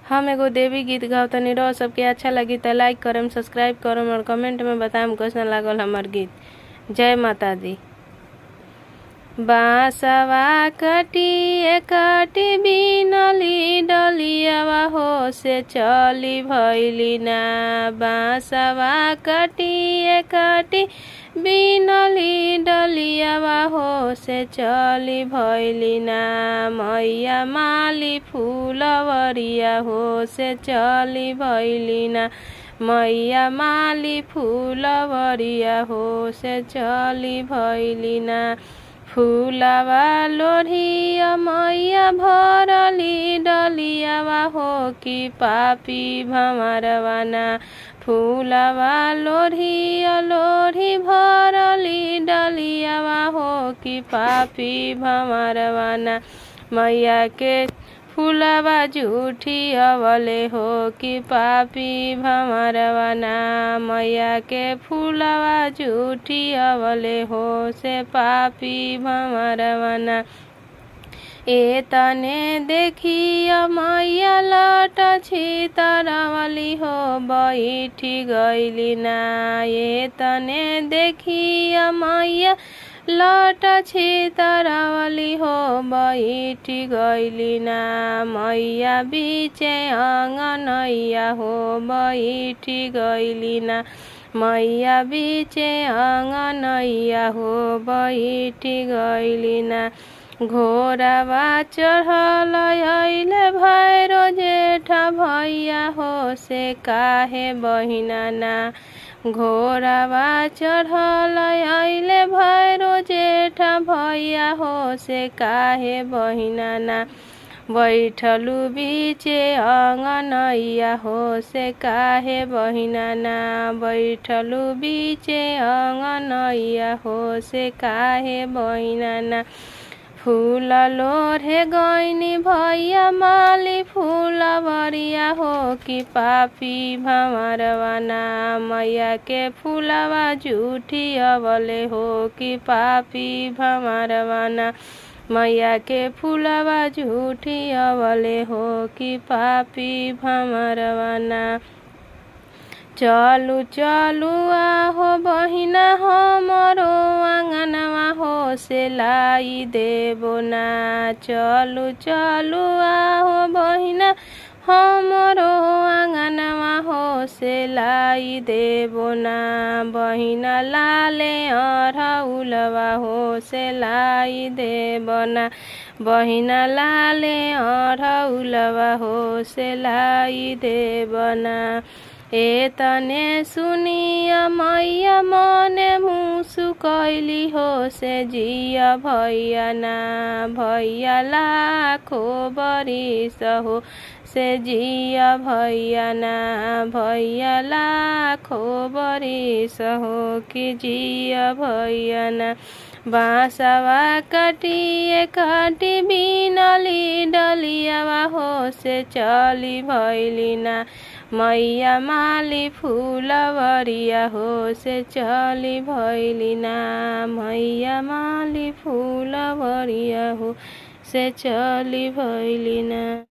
हम एगो देवी गीत गावतनी। रहो सबके अच्छा लगी तो लाइक करम, सब्सक्राइब करम और कमेंट में बताएम कैसन लागल हमार गीत। जय माता दी। बांसवा कटी कटी बिनली डलियावा हो से चली भैली ना। बांसवा कटी कटी बिनली डलियावा हो से चली भैली ना। मैया माली फूलवरिया हो से चली भैली ना। मैया माली फूलवरिया हो से चली भैली ना। फूलवा लोढ़िया मैया भरली डलियावा हो कि पापी भमरवा ना। फूलवा लोढ़िया लोढ़ी भरली डलियावा हो कि पापी भमरवा ना। मैया के फूलवा झूठी अवले हो कि पापी भमरवा ना। मैया के फूलवा झूठी अवले हो से पापी भमरवा ना। ए तने देखिया मैया लट छितरवली हो बैठी गईली ना। ए तने देखिया मैया लट छितरवली हो बैठी गईली ना। मैया बीचे अंगनैया हो बैठी गईली ना। मैया बीचे अंगनैया हो बैठी गईली ना। घोड़ावा चढ़ल अइले भैरो जेठा भैया हो से काहे बहिना ना। घोड़ावा चढ़ल अइले भैरो जेठा भैया हो से काहे बहिना ना। बैठलू बीचे अंगनैया हो से काहे बहिना ना। बैठलू बीचे अंगनैया हो से काहे बहिना ना। फूल लोढ़े गईनी भैया माली फूलवरिया हो कि पापी भमरवा ना। मैया के फूलवा झूठी अवले हो कि पापी भमरवा ना। मैया के फूलवा झूठी अवले हो कि पापी भमरवा ना। चलू चलू आहो बहिना हमरो आंगनवा हो से लाई देबो ना। चलू चलू आहो बहिना हमरो आंगनवा हो से लाई देबो ना। बहिना लाले अरहुलवा हो से लाई देबो ना। बहिना लाले अरहुलवा हो से लाई देबो ना। ए तने सुनिया मैया मने मुसु कैली हो से जिया भैया ना। भैया लाखो बरिस हो से जिया भैया ना। भैया लाखो बरिस हो कि जिया भैया ना। बांसवा कटी कटी बिनली डलियावा हो से चली भैली ना। मैया माली फूलवरिया हो से चली भैली ना। मैया माली फूलवरिया हो से चली भैली ना।